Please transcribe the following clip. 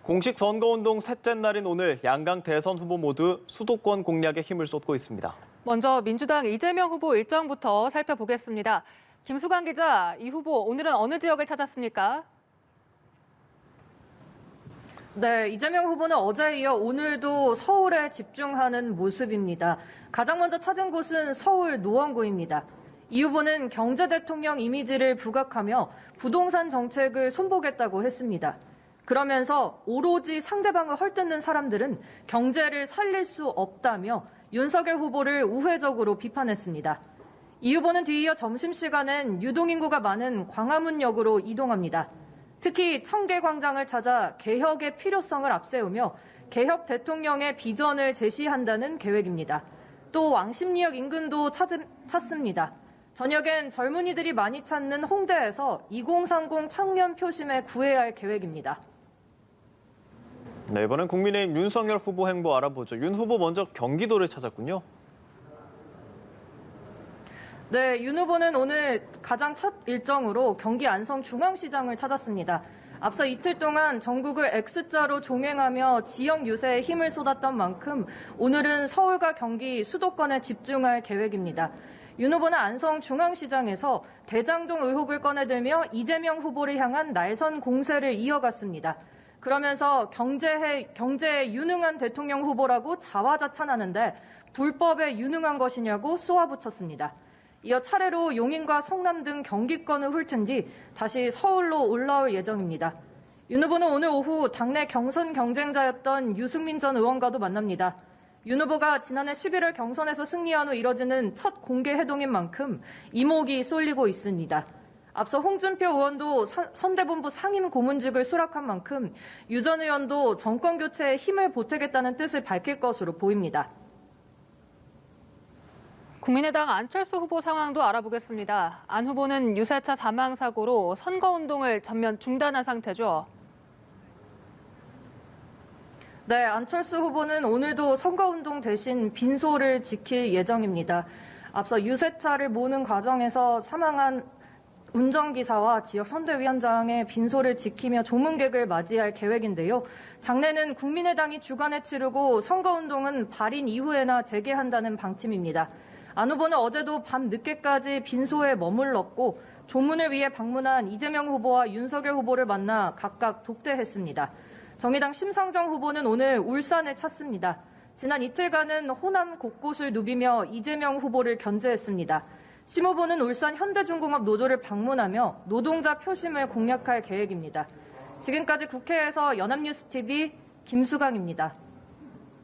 공식 선거운동 셋째 날인 오늘 양강 대선 후보 모두 수도권 공략에 힘을 쏟고 있습니다. 먼저 민주당 이재명 후보 일정부터 살펴보겠습니다. 김수강 기자, 이 후보 오늘은 어느 지역을 찾았습니까? 네, 이재명 후보는 어제에 이어 오늘도 서울에 집중하는 모습입니다. 가장 먼저 찾은 곳은 서울 노원구입니다. 이 후보는 경제 대통령 이미지를 부각하며 부동산 정책을 손보겠다고 했습니다. 그러면서 오로지 상대방을 헐뜯는 사람들은 경제를 살릴 수 없다며 윤석열 후보를 우회적으로 비판했습니다. 이 후보는 뒤이어 점심시간엔 유동인구가 많은 광화문역으로 이동합니다. 특히 청계광장을 찾아 개혁의 필요성을 앞세우며 개혁 대통령의 비전을 제시한다는 계획입니다. 또 왕십리역 인근도 찾습니다. 저녁엔 젊은이들이 많이 찾는 홍대에서 2030 청년 표심에 구애할 계획입니다. 네, 이번엔 국민의힘 윤석열 후보 행보 알아보죠. 윤 후보 먼저 경기도를 찾았군요. 네, 윤 후보는 오늘 가장 첫 일정으로 경기 안성 중앙시장을 찾았습니다. 앞서 이틀 동안 전국을 X자로 종횡하며 지역 유세에 힘을 쏟았던 만큼 오늘은 서울과 경기 수도권에 집중할 계획입니다. 윤 후보는 안성 중앙시장에서 대장동 의혹을 꺼내들며 이재명 후보를 향한 날선 공세를 이어갔습니다. 그러면서 경제에 유능한 대통령 후보라고 자화자찬하는데 불법에 유능한 것이냐고 쏘아붙였습니다. 이어 차례로 용인과 성남 등 경기권을 훑은 뒤 다시 서울로 올라올 예정입니다. 윤 후보는 오늘 오후 당내 경선 경쟁자였던 유승민 전 의원과도 만납니다. 윤 후보가 지난해 11월 경선에서 승리한 후 이뤄지는 첫 공개 회동인 만큼 이목이 쏠리고 있습니다. 앞서 홍준표 의원도 선대본부 상임 고문직을 수락한 만큼 유 전 의원도 정권 교체에 힘을 보태겠다는 뜻을 밝힐 것으로 보입니다. 국민의당 안철수 후보 상황도 알아보겠습니다. 안 후보는 유세차 사망 사고로 선거운동을 전면 중단한 상태죠. 네, 안철수 후보는 오늘도 선거운동 대신 빈소를 지킬 예정입니다. 앞서 유세차를 모는 과정에서 사망한 운전기사와 지역 선대위원장의 빈소를 지키며 조문객을 맞이할 계획인데요. 장례는 국민의당이 주관에 치르고 선거운동은 발인 이후에나 재개한다는 방침입니다. 안 후보는 어제도 밤 늦게까지 빈소에 머물렀고 조문을 위해 방문한 이재명 후보와 윤석열 후보를 만나 각각 독대했습니다. 정의당 심상정 후보는 오늘 울산을 찾습니다. 지난 이틀간은 호남 곳곳을 누비며 이재명 후보를 견제했습니다. 심 후보는 울산 현대중공업 노조를 방문하며 노동자 표심을 공략할 계획입니다. 지금까지 국회에서 연합뉴스TV 김수강입니다.